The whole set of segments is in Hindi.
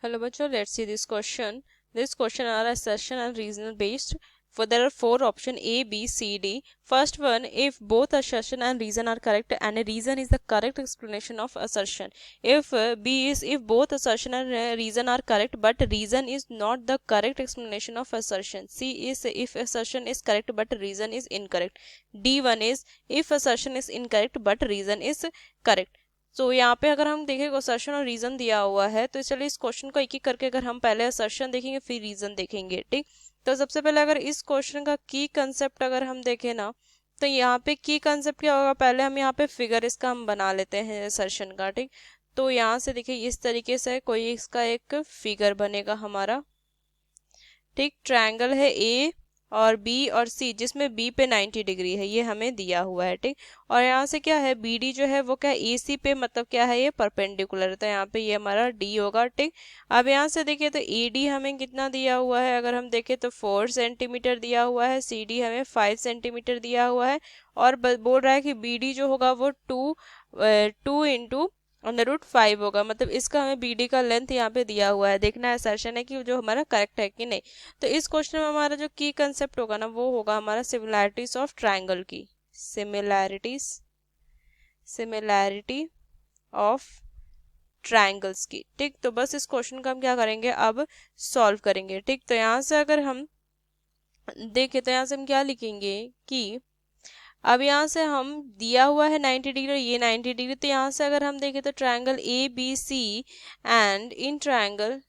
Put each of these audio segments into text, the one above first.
Hello, bachcho. Let's see this question. This question are assertion and reason based. For there are four options A, B, C, D. First one, if both assertion and reason are correct, and a reason is the correct explanation of assertion. If B is if both assertion and reason are correct, but reason is not the correct explanation of assertion. C is if assertion is correct but reason is incorrect. D1 is if assertion is incorrect but reason is correct. तो यहाँ पे अगर हम देखें असर्शन और रीजन दिया हुआ है, तो चलिए इस क्वेश्चन को एक एक करके अगर हम पहले असर्शन देखेंगे फिर रीजन देखेंगे। ठीक, तो सबसे पहले अगर इस क्वेश्चन का की कंसेप्ट अगर हम देखें ना, तो यहाँ पे की कंसेप्ट क्या होगा, पहले हम यहाँ पे फिगर इसका हम बना लेते हैं असर्शन का। ठीक, तो यहाँ से देखिए इस तरीके से कोई इसका एक फिगर बनेगा हमारा। ठीक, ट्रायंगल है ए और बी और सी, जिसमें बी पे 90 डिग्री है, ये हमें दिया हुआ है। ठीक, और यहाँ से क्या है बी डी जो है वो क्या ए सी पे मतलब क्या है, ये परपेंडिकुलर है, तो यहाँ पे ये हमारा डी होगा। ठीक, अब यहाँ से देखिए तो ए डी हमें कितना दिया हुआ है, अगर हम देखें तो 4 सेंटीमीटर दिया हुआ है, सी डी हमें 5 सेंटीमीटर दिया हुआ है, और बोल रहा है कि बी डी जो होगा वो 2 इंटू √5 होगा, मतलब इसका हमें बी डी का लेंथ यहाँ पे दिया हुआ है। देखना है असर्शन है कि जो हमारा करेक्ट है कि नहीं। तो इस क्वेश्चन में हमारा जो की कंसेप्ट होगा ना, वो होगा हमारा सिमिलैरिटीज ऑफ ट्रायंगल की, सिमिलैरिटी ऑफ ट्रायंगल्स की। ठीक, तो बस इस क्वेश्चन को हम क्या करेंगे, अब सॉल्व करेंगे। ठीक, तो यहाँ से अगर हम देखें तो यहाँ से हम क्या लिखेंगे कि अब यहाँ से हम दिया हुआ है 90 डिग्री, ये 90 डिग्री, तो यहाँ से अगर हम देखें तो triangle A B C and in triangle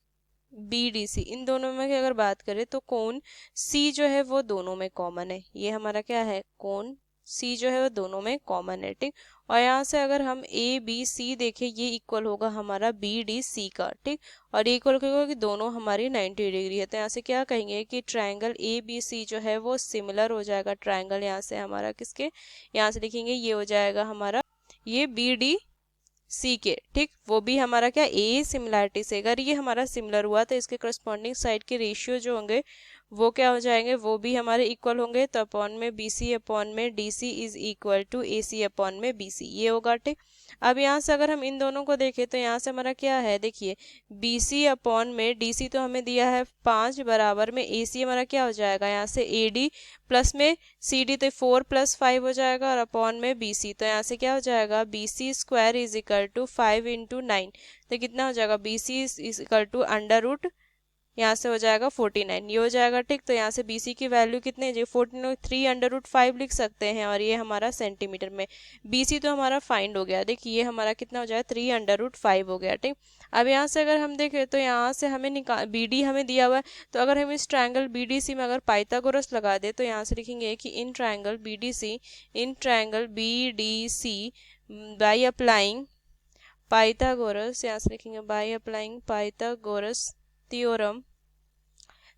B D C, इन दोनों में की अगर बात करें तो कोण सी जो है वो दोनों में कॉमन है। ये हमारा क्या है, कोण सी जो है वो दोनों में कॉमन है। ठीक, और यहाँ से अगर हम ए बी सी देखें, ये इक्वल होगा हमारा बी डी सी का। ठीक, और ये इक्वल होगा कि दोनों हमारी 90 डिग्री है, तो यहाँ से क्या कहेंगे कि ट्रायंगल ए बी सी जो है वो सिमिलर हो जाएगा ट्रायंगल यहाँ से हमारा किसके, यहाँ से लिखेंगे ये हो जाएगा हमारा ये बी डी सी के। ठीक, वो भी हमारा क्या ए सिमिलैरिटी से, अगर ये हमारा सिमिलर हुआ तो इसके करस्पॉन्डिंग साइड के रेशियो जो होंगे वो क्या हो जाएंगे, वो भी हमारे इक्वल होंगे, तो अपॉन में बी सी अपॉन में D C is equal to A C upon में बी सी, ये होगा। ठीक, अब यहाँ से अगर हम इन दोनों को देखें तो यहाँ से हमारा क्या है, देखिए बी सी अपॉन में डी सी तो हमें दिया है 5 बराबर में ए सी हमारा क्या हो जाएगा, यहाँ से ए डी प्लस में सी डी, तो 4 + 5 हो जाएगा, और अपॉन में बी सी, तो यहाँ से क्या हो जाएगा B C square is equal to 5 × 9, तो कितना हो जाएगा B C is equal to √ यहाँ से हो जाएगा 49, ये हो जाएगा। ठीक, तो यहाँ से बी सी की वैल्यू कितने है, 14 3 √5 लिख सकते हैं, और ये हमारा सेंटीमीटर में बी सी तो हमारा फाइंड हो गया। देखिए ये हमारा कितना हो जाएगा 3 √5 हो गया। ठीक, अब यहाँ से अगर हम देखें तो यहाँ से हमें बी डी हमें दिया हुआ है, तो अगर हम इस ट्रायंगल बी डी सी में अगर पाइथागोरस लगा दे तो यहाँ से लिखेंगे कि in triangle B D C by applying Pythagoras, यहाँ से लिखेंगे बाई अप्लाइंग पाइथागोरस थ्योरम,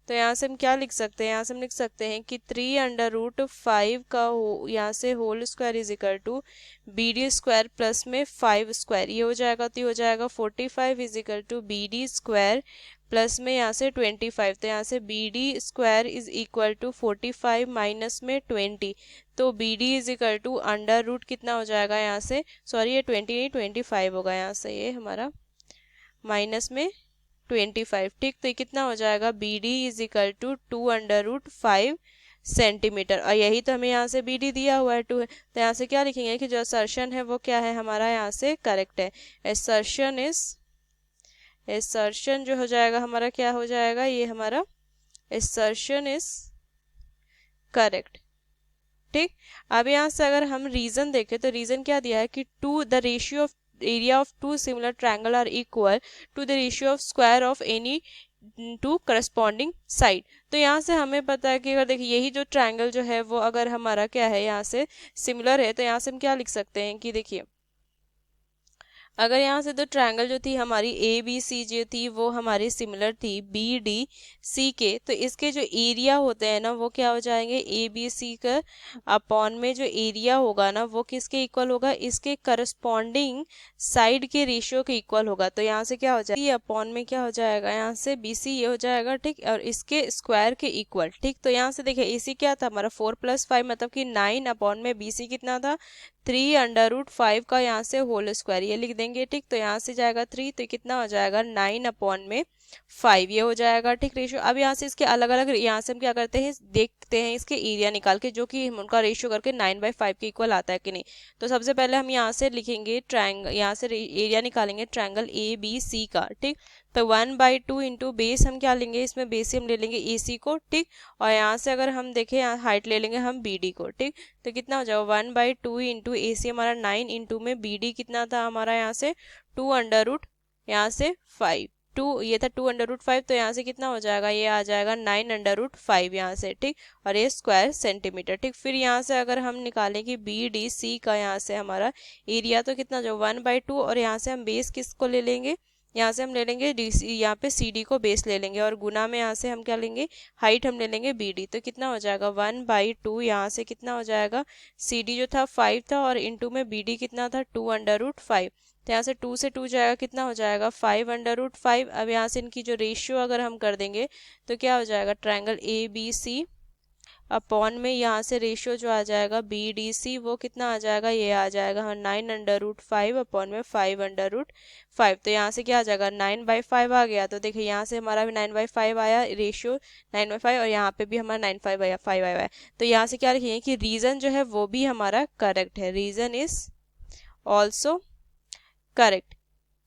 तो यहाँ से हम क्या लिख सकते हैं, यहाँ से हम लिख सकते हैं कि 3 √5 का यहाँ से whole square is equal to B D square plus में 5 स्क्वायर, ये हो जाएगा, तो ये हो जाएगा 45 is equal to B D square plus में यहाँ से 25, तो यहाँ से B D square is equal to 45 minus में 20, तो B D is equal to √ कितना हो जाएगा यहाँ से, सॉरी ये 20 नहीं 25 होगा, यहाँ से ये हमारा माइनस में 25। ठीक, तो ये कितना हो जाएगा B D is equal to 2 √5 centimetre, और यही तो हमें यहाँ से बी डी दिया हुआ है 2 है, तो यहाँ से क्या लिखेंगे कि जो असर्शन है वो क्या है हमारा यहाँ से करेक्ट है। असर्शन जो हो जाएगा हमारा क्या हो जाएगा, ये हमारा असर्शन इज करेक्ट। ठीक, अब यहाँ से अगर हम रीजन देखें तो रीजन क्या दिया है कि the ratio of area of two similar triangle are equal to the ratio of square of any to corresponding side. तो यहाँ से हमें पता है कि अगर देखिए यही जो ट्रायंगल जो है वो अगर हमारा क्या है यहाँ से सिमिलर है, तो यहाँ से हम क्या लिख सकते हैं कि देखिए अगर यहाँ से तो ट्रायंगल जो थी हमारी ए बी सी जो थी वो हमारी सिमिलर थी बी डी सी के, तो इसके जो एरिया होते हैं ना वो क्या हो जाएंगे ए बी सी का अपॉन में जो एरिया होगा ना वो किसके इक्वल होगा, इसके करस्पॉन्डिंग साइड के रेशियो के इक्वल होगा। तो यहाँ से क्या हो जाएगा अपॉन में क्या हो जाएगा यहाँ से बी सी ये हो जाएगा। ठीक, और इसके स्क्वायर के इक्वल। ठीक, तो यहाँ से देखिए ए सी क्या था हमारा 4 + 5 मतलब कि 9 अपॉन में बी सी कितना था 3 √5 का यहाँ से होल स्क्वायर, ये लिख देंगे लेंगे, ठीक। तो यहाँ से जाएगा 3, तो कितना हो जाएगा 9/5, ये हो जाएगा, ठीक रेशियो। अब यहाँ से इसके अलग अलग, यहाँ से हम क्या करते हैं, देखते हैं इसके एरिया निकाल के, जो कि हम उनका रेशियो करके 9/5 के इक्वल आता है कि नहीं। तो सबसे पहले हम यहाँ से लिखेंगे ट्रायंगल, यहाँ से एरिया निकालेंगे ट्रायंगल ABC का, ठीक। तो 1/2 इंटू बेस हम क्या लेंगे, इसमें बेस हम ले लेंगे AC को, ठीक। और यहाँ से अगर हम देखें, यहाँ हाइट ले लेंगे हम BD को, ठीक। तो कितना हो जाएगा 1/2 इंटू AC हमारा 9, इंटू में BD कितना था हमारा यहाँ से 2 यहाँ से 5, 2 ये था 2/5, तो यहाँ से कितना हो जाएगा, ये आ जाएगा 9/5 यहाँ से, ठीक। और ये स्क्वायर सेंटीमीटर, ठीक। फिर यहाँ से अगर हम निकालें कि BDC का यहाँ से हमारा एरिया, तो कितना जो 1/2, और यहाँ से हम बेस किसको ले लेंगे, यहाँ से हम ले लेंगे DC, यहाँ पे CD को बेस ले लेंगे, और गुना में यहाँ से हम क्या लेंगे, हाइट हम ले लेंगे BD। तो कितना हो जाएगा 1/2, यहाँ से कितना हो जाएगा, CD जो था 5 था, और इंटू में BD कितना था 2/5। तो यहाँ से 2 से 2 जाएगा, कितना हो जाएगा 5/5। अब यहाँ से इनकी जो रेशियो अगर हम कर देंगे, तो क्या हो जाएगा, ट्रायंगल ABC अपॉन में यहाँ से रेशियो जो आ जाएगा BDC, वो कितना आ जाएगा, ये आ जाएगा 9/5 अपॉन में 5/5। तो यहाँ से क्या आ जाएगा 9/5 आ गया। तो देखिए यहाँ से हमारा भी 9/5 आया रेशियो, 9/5, और यहाँ पे भी हमारा 9/5 आया। तो यहाँ से क्या लिखेंगे कि रीज़न जो है वो भी हमारा करेक्ट है, रीज़न इज ऑल्सो करेक्ट,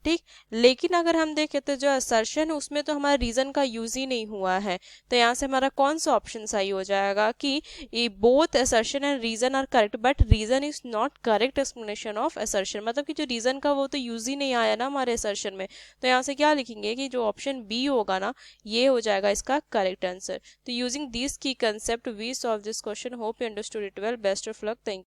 ठीक। लेकिन अगर हम देखें तो जो असर्शन है उसमें तो हमारा रीजन का यूज ही नहीं हुआ है। तो यहाँ से हमारा कौन सा ऑप्शन सही हो जाएगा कि ये both assertion and reason are correct, but reason is not correct explanation of assertion, मतलब कि जो रीजन का वो तो यूज ही नहीं आया ना हमारे असर्शन में। तो यहाँ से क्या लिखेंगे कि जो ऑप्शन बी होगा ना, ये हो जाएगा इसका करेक्ट आंसर। तो यूजिंग दिस की concept we solve this question, hope you understood it well, best of luck, thank